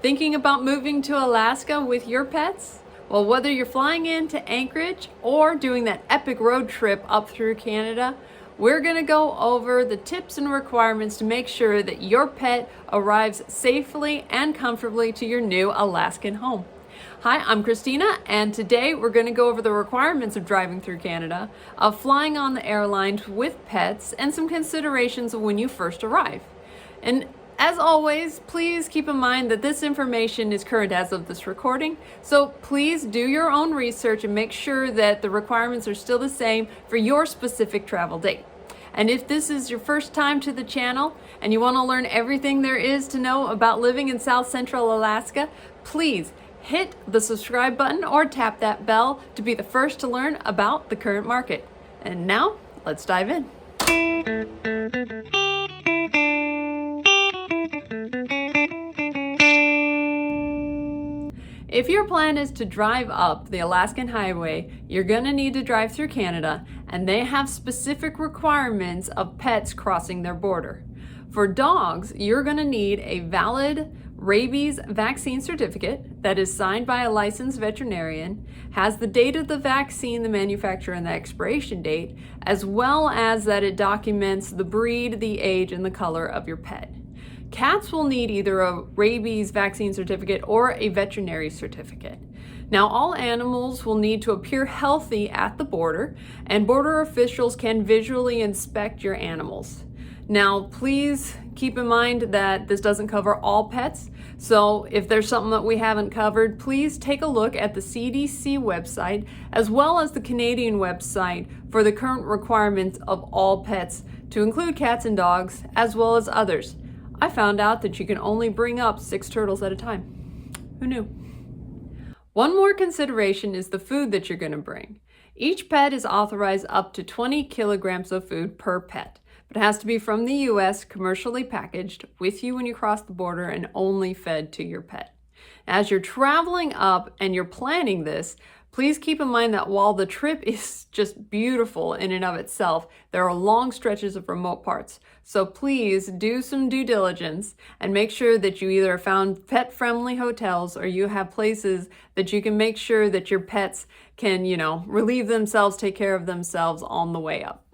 Thinking about moving to Alaska with your pets? Well, whether you're flying into Anchorage or doing that epic road trip up through Canada, we're going to go over the tips and requirements to make sure that your pet arrives safely and comfortably to your new Alaskan home. Hi, I'm Christina, and today we're going to go over the requirements of driving through Canada, of flying on the airlines with pets, and some considerations of when you first arrive. And as always, please keep in mind that this information is current as of this recording, so please do your own research and make sure that the requirements are still the same for your specific travel date. And if this is your first time to the channel and you want to learn everything there is to know about living in South Central Alaska, please hit the subscribe button or tap that bell to be the first to learn about the current market. And now, let's dive in. If your plan is to drive up the Alaskan Highway, you're going to need to drive through Canada, and they have specific requirements of pets crossing their border. For dogs, you're going to need a valid rabies vaccine certificate that is signed by a licensed veterinarian, has the date of the vaccine, the manufacturer, and the expiration date, as well as that it documents the breed, the age, and the color of your pet. Cats will need either a rabies vaccine certificate or a veterinary certificate. Now, all animals will need to appear healthy at the border, and border officials can visually inspect your animals. Now, please keep in mind that this doesn't cover all pets, so if there's something that we haven't covered, please take a look at the CDC website as well as the Canadian website for the current requirements of all pets, to include cats and dogs, as well as others. I found out that you can only bring up 6 turtles at a time. Who knew? One more consideration is the food that you're going to bring. Each pet is authorized up to 20 kilograms of food per pet, but it has to be from the US, commercially packaged, with you when you cross the border, and only fed to your pet. As you're traveling up and you're planning this, please keep in mind that while the trip is just beautiful in and of itself, there are long stretches of remote parts. So please do some due diligence and make sure that you either found pet-friendly hotels or you have places that you can make sure that your pets can, relieve themselves, take care of themselves on the way up.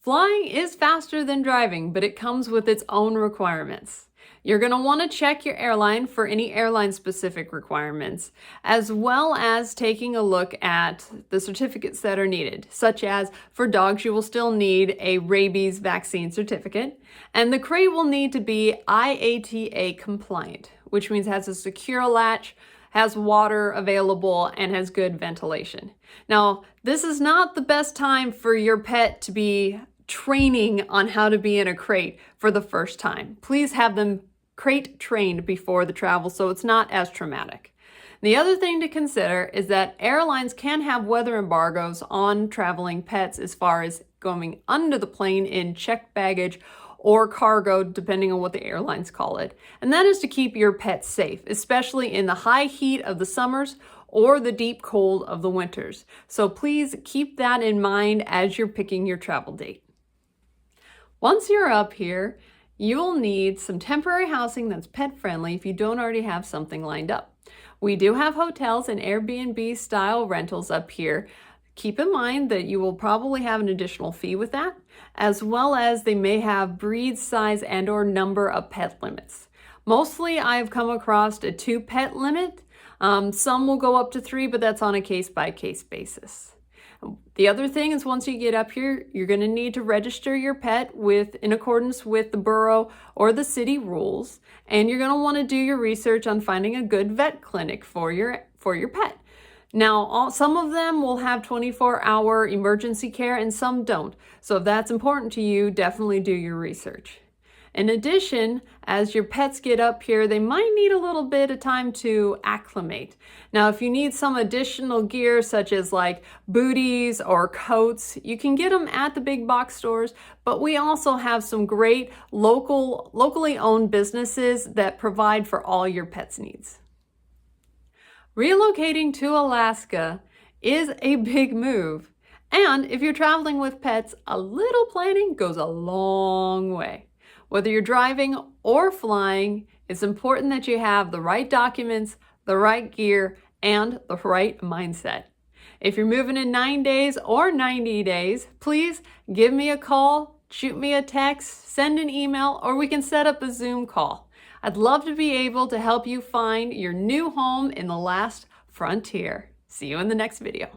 Flying is faster than driving, but it comes with its own requirements. You're going to want to check your airline for any airline-specific requirements, as well as taking a look at the certificates that are needed, such as for dogs, you will still need a rabies vaccine certificate, and the crate will need to be IATA compliant, which means it has a secure latch, has water available, and has good ventilation. Now, this is not the best time for your pet to be training on how to be in a crate for the first time. Please have them crate trained before the travel so it's not as traumatic. The other thing to consider is that airlines can have weather embargoes on traveling pets as far as going under the plane in checked baggage or cargo, depending on what the airlines call it. And that is to keep your pets safe, especially in the high heat of the summers or the deep cold of the winters. So please keep that in mind as you're picking your travel date. Once you're up here, you'll need some temporary housing that's pet-friendly if you don't already have something lined up. We do have hotels and Airbnb style rentals up here. Keep in mind that you will probably have an additional fee with that, as well as they may have breed, size, and or number of pet limits. Mostly I've come across a 2 pet limit. Some will go up to 3, but that's on a case-by-case basis. The other thing is, once you get up here, you're going to need to register your pet in accordance with the borough or the city rules, and you're going to want to do your research on finding a good vet clinic for your pet. Now, some of them will have 24-hour emergency care and some don't. So if that's important to you, definitely do your research. In addition, as your pets get up here, they might need a little bit of time to acclimate. Now, if you need some additional gear, such as like booties or coats, you can get them at the big box stores, but we also have some great locally owned businesses that provide for all your pets' needs. Relocating to Alaska is a big move. And if you're traveling with pets, a little planning goes a long way. Whether you're driving or flying, It's important that you have the right documents, the right gear, and the right mindset. If you're moving in 9 days or 90 days, please give me a call, shoot me a text, send an email, or we can set up a Zoom call. I'd love to be able to help you find your new home in the last frontier. See you in the next video.